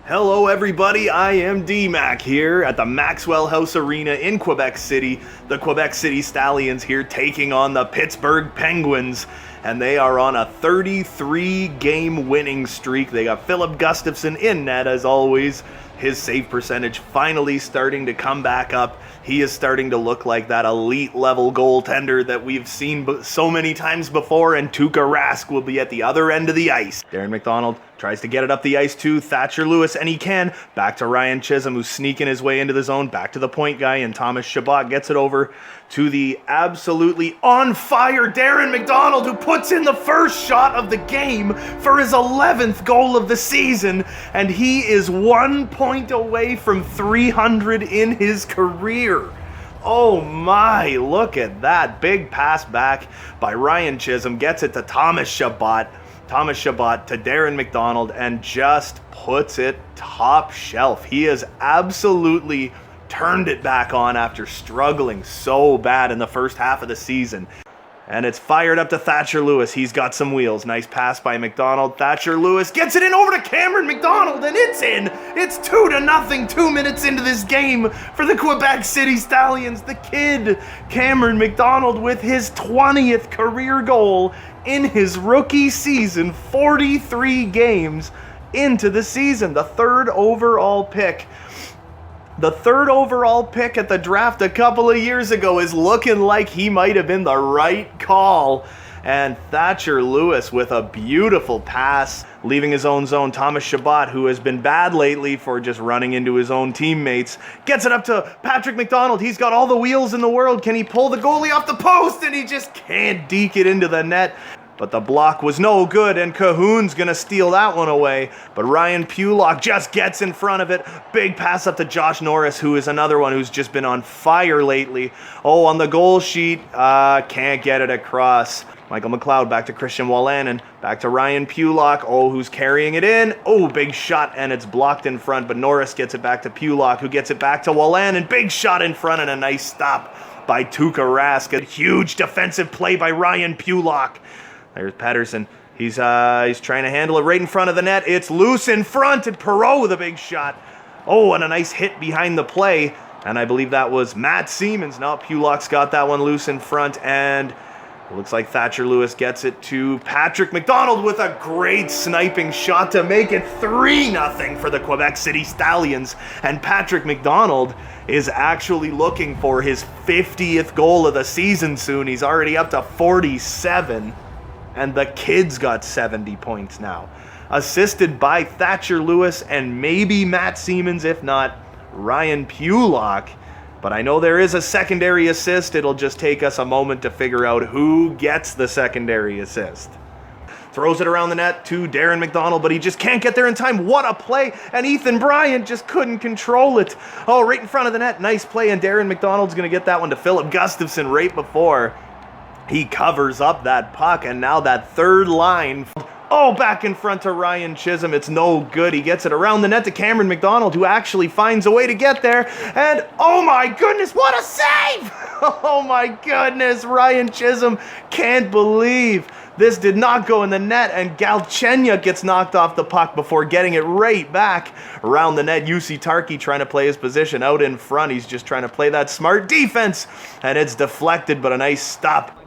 Hello everybody, I am D-Mac here at the Maxwell House Arena in Quebec City. The Quebec City Stallions here taking on the Pittsburgh Penguins, and they are on a 33-game winning streak. They got Filip Gustavsson in net as always. His save percentage finally starting to come back up. He is starting to look like that elite level goaltender that we've seen so many times before, and Tuukka Rask will be at the other end of the ice. Darren McDonald tries to get it up the ice to Thatcher Lewis, and he can. Back to Ryan Chisholm, who's sneaking his way into the zone. Back to the point guy, and Thomas Chabot gets it over to the absolutely on fire Darren McDonald, who puts in the first shot of the game for his 11th goal of the season, and he is 1 point away from 300 in his career. Oh my, look at that. Big pass back by Ryan Chisholm, gets it to Thomas Chabot. Thomas Chabot to Darren McDonald, and just puts it top shelf. He has absolutely turned it back on after struggling so bad in the first half of the season. And it's fired up to Thatcher Lewis. He's got some wheels. Nice pass by McDonald. Thatcher Lewis gets it in over to Cameron McDonald, and it's in. It's 2-0, 2 minutes into this game for the Quebec City Stallions. The kid, Cameron McDonald, with his 20th career goal in his rookie season, 43 games into the season. The third overall pick at the draft a couple of years ago is looking like he might have been the right call. And Thatcher Lewis with a beautiful pass, leaving his own zone. Thomas Chabot, who has been bad lately for just running into his own teammates, gets it up to Patrick McDonald. He's got all the wheels in the world. Can he pull the goalie off the post? And he just can't deke it into the net. But the block was no good, and Cahoon's going to steal that one away. But Ryan Pulock just gets in front of it. Big pass up to Josh Norris, who is another one who's just been on fire lately. Oh, on the goal sheet, can't get it across. Michael McLeod back to Christian Wolanin, back to Ryan Pulock, who's carrying it in. Oh, big shot, and it's blocked in front, but Norris gets it back to Pulock, who gets it back to Wolanin. Big shot in front, and a nice stop by Tuukka Rask. A huge defensive play by Ryan Pulock. There's Pettersson. He's trying to handle it right in front of the net. It's loose in front, and Perreault with a big shot. Oh, and a nice hit behind the play. And I believe that was Matt Siemens. No, Pulock's got that one loose in front, and it looks like Thatcher Lewis gets it to Patrick McDonald with a great sniping shot to make it 3-0 for the Quebec City Stallions. And Patrick McDonald is actually looking for his 50th goal of the season soon. He's already up to 47. And the kid's got 70 points now. Assisted by Thatcher Lewis and maybe Matt Siemens, if not Ryan Pulock. But I know there is a secondary assist. It'll just take us a moment to figure out who gets the secondary assist. Throws it around the net to Darren McDonald, but he just can't get there in time. What a play, and Ethan Bryant just couldn't control it. Oh, right in front of the net, nice play, and Darren McDonald's going to get that one to Filip Gustavsson right before he covers up that puck, and now that third line. Oh, back in front to Ryan Chisholm. It's no good. He gets it around the net to Cameron McDonald, who actually finds a way to get there. And oh my goodness, what a save! Oh my goodness, Ryan Chisholm can't believe this did not go in the net, and Galchenyuk gets knocked off the puck before getting it right back around the net. UC Tarky trying to play his position out in front. He's just trying to play that smart defense, and it's deflected, but a nice stop.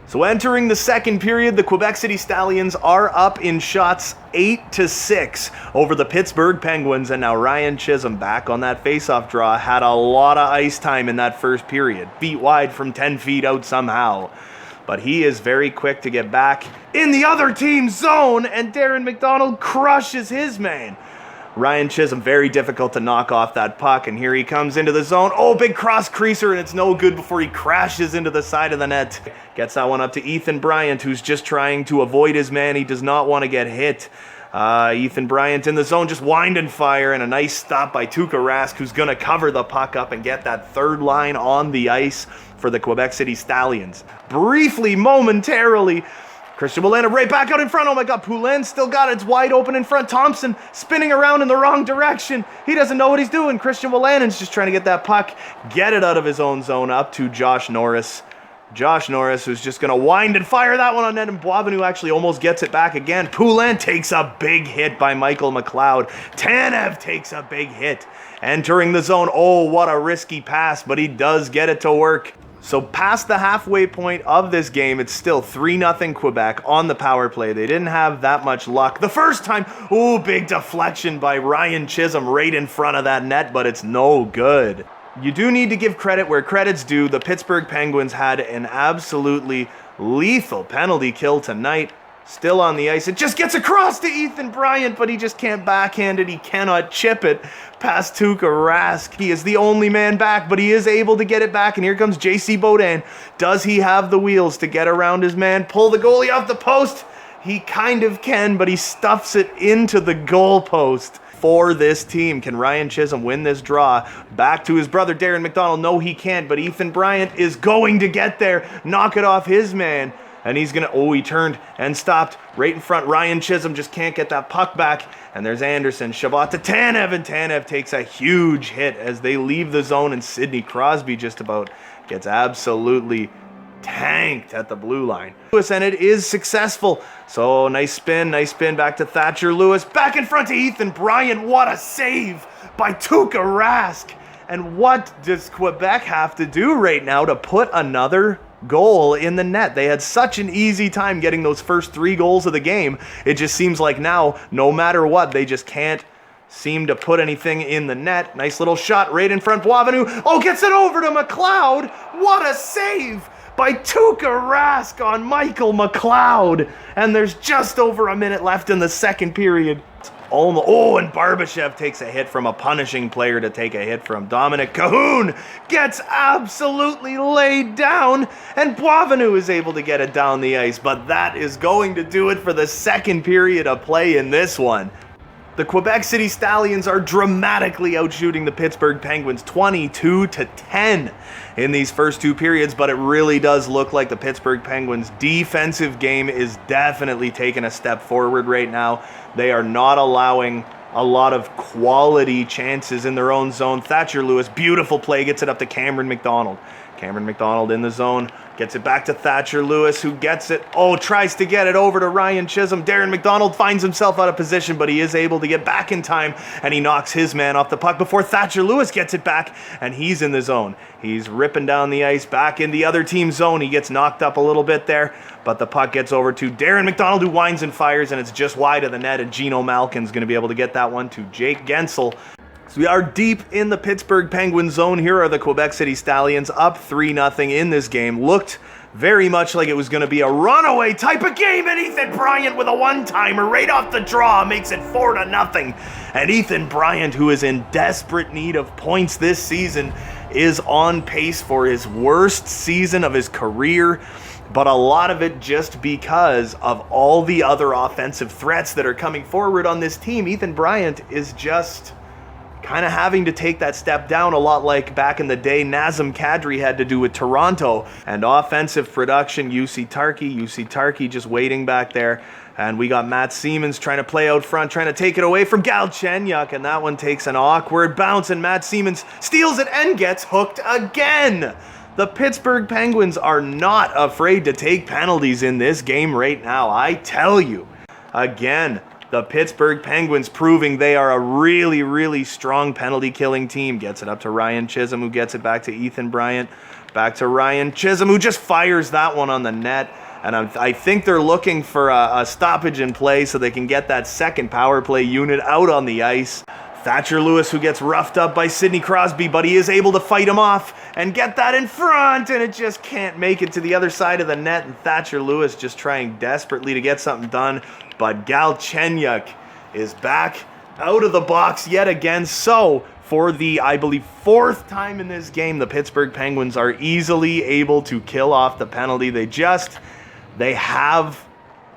So entering the second period, the Quebec City Stallions are up in shots 8-6 over the Pittsburgh Penguins, and now Ryan Chisholm back on that faceoff draw had a lot of ice time in that first period. Feet wide from 10 feet out somehow. But he is very quick to get back in the other team's zone, and Darren McDonald crushes his man. Ryan Chisholm, very difficult to knock off that puck, and here he comes into the zone. Oh, big cross creaser, and it's no good before he crashes into the side of the net. Gets that one up to Ethan Bryant, who's just trying to avoid his man. He does not want to get hit. Ethan Bryant in the zone, just winding fire, and a nice stop by Tuukka Rask, who's going to cover the puck up and get that third line on the ice for the Quebec City Stallions. Briefly, momentarily, Christian Wolanin right back out in front. Oh my God, Poulin still got it. It's wide open in front. Thompson spinning around in the wrong direction. He doesn't know what he's doing. Christian Wolanin's just trying to get that puck, get it out of his own zone up to Josh Norris. Josh Norris, who's just going to wind and fire that one on net, and Boisvenu actually almost gets it back again. Poulin takes a big hit by Michael McLeod. Tanev takes a big hit. Entering the zone, oh, what a risky pass, but he does get it to work. So past the halfway point of this game, it's still 3-0 Quebec on the power play. They didn't have that much luck the first time. Oh, big deflection by Ryan Chisholm right in front of that net, but it's no good. You do need to give credit where credit's due. The Pittsburgh Penguins had an absolutely lethal penalty kill tonight. Still on the ice. It just gets across to Ethan Bryant, but he just can't backhand it. He cannot chip it past Tuukka Rask. He is the only man back, but he is able to get it back. And here comes J.C. Beaudin. Does he have the wheels to get around his man? Pull the goalie off the post. He kind of can, but he stuffs it into the goal post. For this team, can Ryan Chisholm win this draw? Back to his brother Darren McDonald. No, he can't, but Ethan Bryant is going to get there. Knock it off his man. And he's going to, oh, he turned and stopped right in front. Ryan Chisholm just can't get that puck back. And there's Anderson. Chabot to Tanev, and Tanev takes a huge hit as they leave the zone. And Sidney Crosby just about gets absolutely tanked at the blue line. And it is successful. So nice spin back to Thatcher Lewis. Back in front to Ethan Bryant. What a save by Tuukka Rask. And what does Quebec have to do right now to put another goal in the net? They had such an easy time getting those first 3 goals of the game. It just seems like now, no matter what, they just can't seem to put anything in the net. Nice little shot right in front. Boisvenu, oh, gets it over to McLeod. What a save by Tuukka Rask on Michael McLeod. And there's just over a minute left in the second period. Oh, and Barbashev takes a hit from a punishing player to take a hit from. Dominic Cahoon gets absolutely laid down, and Boisvenu is able to get it down the ice. But that is going to do it for the second period of play in this one. The Quebec City Stallions are dramatically outshooting the Pittsburgh Penguins 22-10 in these first 2 periods, but it really does look like the Pittsburgh Penguins' defensive game is definitely taking a step forward right now. They are not allowing a lot of quality chances in their own zone. Thatcher Lewis, beautiful play, gets it up to Cameron McDonald. Cameron McDonald in the zone, gets it back to Thatcher Lewis, who gets it. Oh, tries to get it over to Ryan Chisholm. Darren McDonald finds himself out of position, but he is able to get back in time, and he knocks his man off the puck before Thatcher Lewis gets it back, and he's in the zone. He's ripping down the ice, back in the other team's zone. He gets knocked up a little bit there, but the puck gets over to Darren McDonald, who winds and fires, and it's just wide of the net, and Gino Malkin's going to be able to get that one to Jake Gensel. So we are deep in the Pittsburgh Penguins zone. Here are the Quebec City Stallions up 3-0 in this game. Looked very much like it was going to be a runaway type of game, and Ethan Bryant with a one-timer right off the draw makes it 4-0. And Ethan Bryant, who is in desperate need of points this season, is on pace for his worst season of his career. But a lot of it just because of all the other offensive threats that are coming forward on this team. Ethan Bryant is just kind of having to take that step down, a lot like back in the day Nazem Kadri had to do with Toronto. And offensive production, UC Tarky just waiting back there. And we got Matt Siemens trying to play out front, trying to take it away from Galchenyuk, and that one takes an awkward bounce, and Matt Siemens steals it and gets hooked again. The Pittsburgh Penguins are not afraid to take penalties in this game right now, I tell you. Again, the Pittsburgh Penguins proving they are a really, really strong penalty-killing team. Gets it up to Ryan Chisholm, who gets it back to Ethan Bryant. Back to Ryan Chisholm, who just fires that one on the net. And I think they're looking for a stoppage in play so they can get that second power play unit out on the ice. Thatcher Lewis, who gets roughed up by Sidney Crosby, but he is able to fight him off and get that in front, and it just can't make it to the other side of the net. And Thatcher Lewis just trying desperately to get something done, but Galchenyuk is back out of the box yet again. So for the, I believe, 4th time in this game, the Pittsburgh Penguins are easily able to kill off the penalty. They have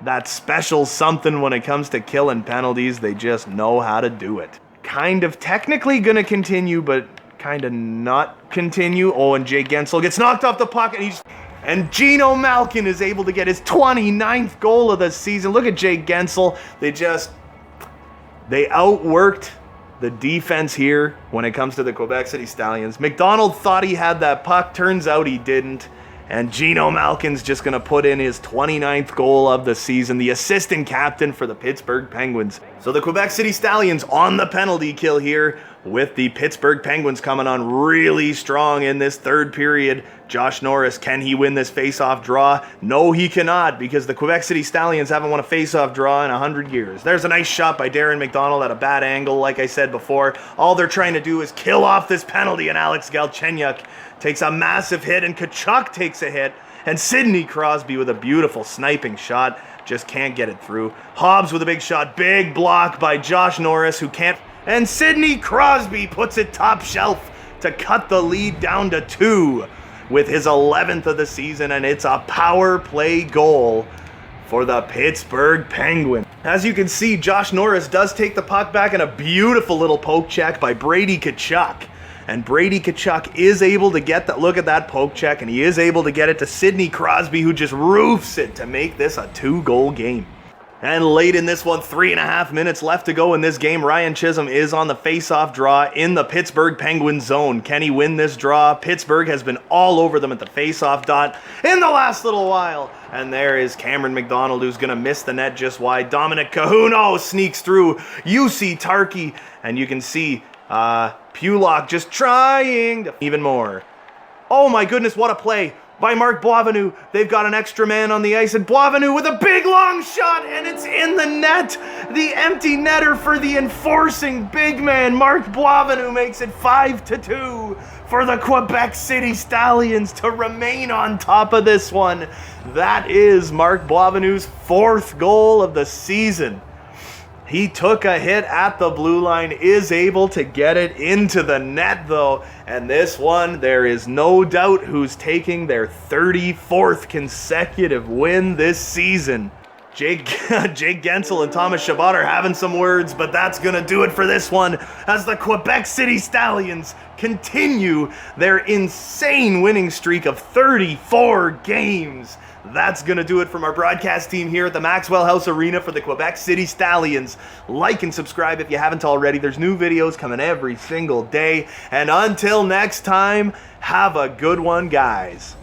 that special something when it comes to killing penalties. They just know how to do it. Kind of technically going to continue, but kind of not continue. Oh, and Jake Gensel gets knocked off the puck, and Gino Malkin is able to get his 29th goal of the season. Look at Jake Gensel. They outworked the defense here when it comes to the Quebec City Stallions. McDonald thought he had that puck. Turns out he didn't. And Gino Malkin's just going to put in his 29th goal of the season, the assistant captain for the Pittsburgh Penguins. So the Quebec City Stallions on the penalty kill here, with the Pittsburgh Penguins coming on really strong in this third period. Josh Norris, can he win this face-off draw? No, he cannot, because the Quebec City Stallions haven't won a face-off draw in 100 years. There's a nice shot by Darren McDonald at a bad angle, like I said before. All they're trying to do is kill off this penalty, and Alex Galchenyuk takes a massive hit, and Tkachuk takes a hit, and Sidney Crosby with a beautiful sniping shot just can't get it through. Hobbs with a big shot, big block by Josh Norris, who can't, and Sidney Crosby puts it top shelf to cut the lead down to 2 with his 11th of the season, and it's a power play goal for the Pittsburgh Penguins. As you can see, Josh Norris does take the puck back in a beautiful little poke check by Brady Tkachuk. And Brady Tkachuk is able to get that, look at that poke check, and he is able to get it to Sidney Crosby, who just roofs it to make this a 2-goal game. And late in this one, 3.5 minutes left to go in this game, Ryan Chisholm is on the face-off draw in the Pittsburgh Penguins zone. Can he win this draw? Pittsburgh has been all over them at the face-off dot in the last little while. And there is Cameron McDonald, who's going to miss the net just wide. Dominic Cahuno sneaks through. UC Tarky, and you can see Pulock just trying to even more. Oh my goodness, what a play by Mark Boisvenu. They've got an extra man on the ice, and Boisvenu with a big long shot, and it's in the net. The empty netter for the enforcing big man. Mark Boisvenu makes it 5-2 for the Quebec City Stallions to remain on top of this one. That is Mark Boisvenu's 4th goal of the season. He took a hit at the blue line, is able to get it into the net though. And this one, there is no doubt who's taking their 34th consecutive win this season. Jake Gensel and Thomas Chabot are having some words, but that's going to do it for this one as the Quebec City Stallions continue their insane winning streak of 34 games. That's going to do it from our broadcast team here at the Maxwell House Arena for the Quebec City Stallions. Like and subscribe if you haven't already. There's new videos coming every single day. And until next time, have a good one, guys.